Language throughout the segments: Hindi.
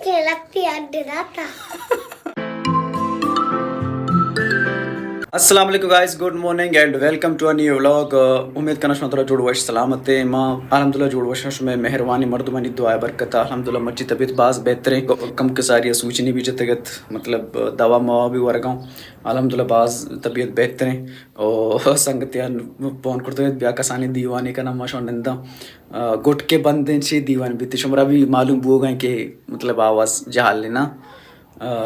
उसके लगती है डराता। अस्सलाम वालेकुम guys, good morning and welcome to a new vlog. उम्मीद करना शुरू जुड़ वश सलामत है माँ अल्हम्दुलिल्लाह जुड़ वश में मेहरबानी मर्दमानी दुआ बरकत अल्हम्दुलिल्लाह मर्ची तबीयत बास बेहतर है कम के सारी सूचनी भी जतगत मतलब दवा मवा भी वर्गाऊँ अल्हम्दुलिल्लाह बास तबीयत बेहतर है और संगत यान फोन करते हुए ब्याह कसानी दीवानी का नाम निंदा गुट के बंद दीवान भी तुमरा भी मालूम बो गए कि मतलब आवाज़ जहाल लेना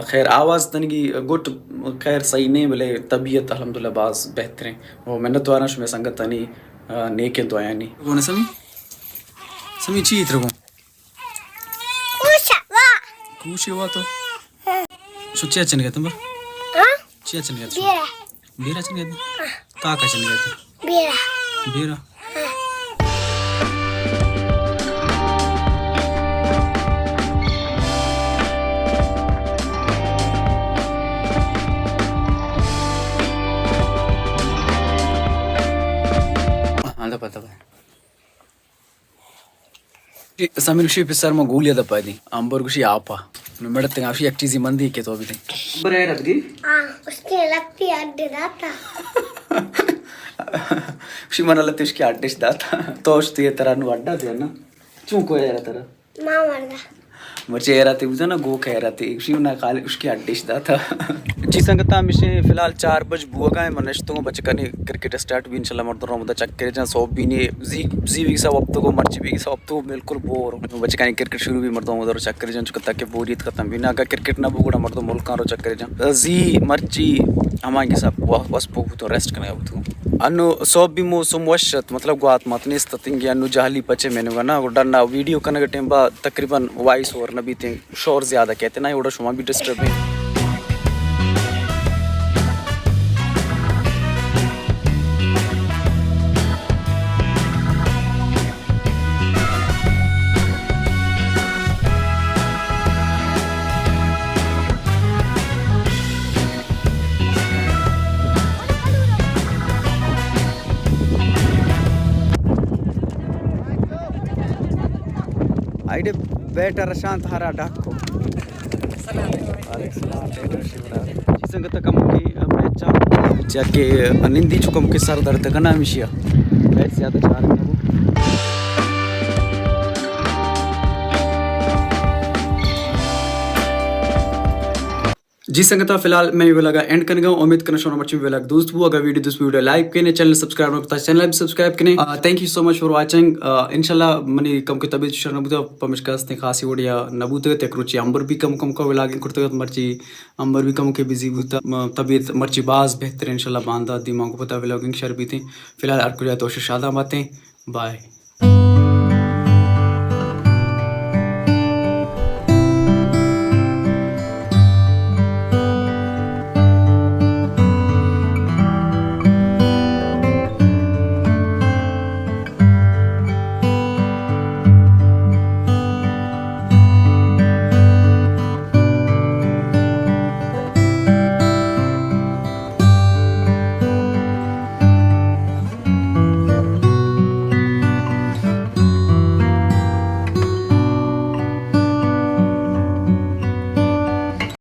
खैर आवाज़ तनगी गुट खैर सही नहीं बोले तबीयत अल्हम्दुलिल्लाह बास बेहतर है और मैंने तो आना शुमे संगत तनी नेके तो आया नहीं कौन समी समी चीत रखो कुछ हुआ तो सुचिया चन गया तुम चिया चन गया बेरा चन गया का चन गया बेरा बेरा पता समीर उसी पिसर में गोलिया दपा दी अंबर कुछ आपा मेरे तंग आशी एक चीज़ मंदी के तो अभी तक बरे रत गई हाँ उसके लगती है डराता। उसी मन लगती उसकी आर्टिस्ट दाता तो उस ये तरह नु अड्डा दिया ना क्यों को यार तरह माँ मरदा मुझे यार आती बुझा ना गो कह रहा थी उसी ना खाली उसकी आर्टिस्ट दाता जी संगता मिशे फिलहाल 4 बज बुआ का मनश तो बच करने क्रिकेट स्टार्ट भी इंशाल्लाह मर्द रहा चक्कर जहाँ सब भी नहीं जी भी सब अब तो मर्ची भी सब तो बिल्कुल बोर बच का क्रिकेट शुरू भी मर्द उधर चक्कर जहाँ चुकता के बोरियत खत्म भी ना अगर क्रिकेट ना बुगड़ा मर्द मुल्क रो चक्कर जहाँ जी मर्ची हमारे सब बस तो रेस्ट करने अब तो अनु सब भी मौसम वशत मतलब गुआत मतने स्थिंग अनु जहली पचे मैंने ना डरना वीडियो करने के टाइम बा तकरीबन वॉइस ओवर नबी थे शोर ज़्यादा कहते ना उड़ा शुमा भी डिस्टर्ब है आइडे बेटर शांत हरा डाको संगत कम की मैच जाके निंदी चुकम के सर दर्द का नाम मिशिया मैच ज़्यादा चाह रहे हैं जी संगता फिलहाल मैं वीडियो लगा एंड करने उम्मीद करना शोना मर्ची वीडियो लगा दोस्त अगर वीडियो लाइक करें चैनल सब्सक्राइब करता चैनल भी सब्सक्राइब करें thank you so much for watching इंशाल्लाह मनी कम के तबीयत शर नबूत पमिशकास ने खासी ओडिया नबूत ते रुचि अंबर भी कम कम को लागिंग करते मर्ची अंबर भी कम के बिजी बुता तबीयत मर्ची बाज बेहतर इंशाल्लाह बांधा दिमाग को पता व्लॉगिंग शर भी थी फिलहाल अर्कुजा तो शादा बातें बाय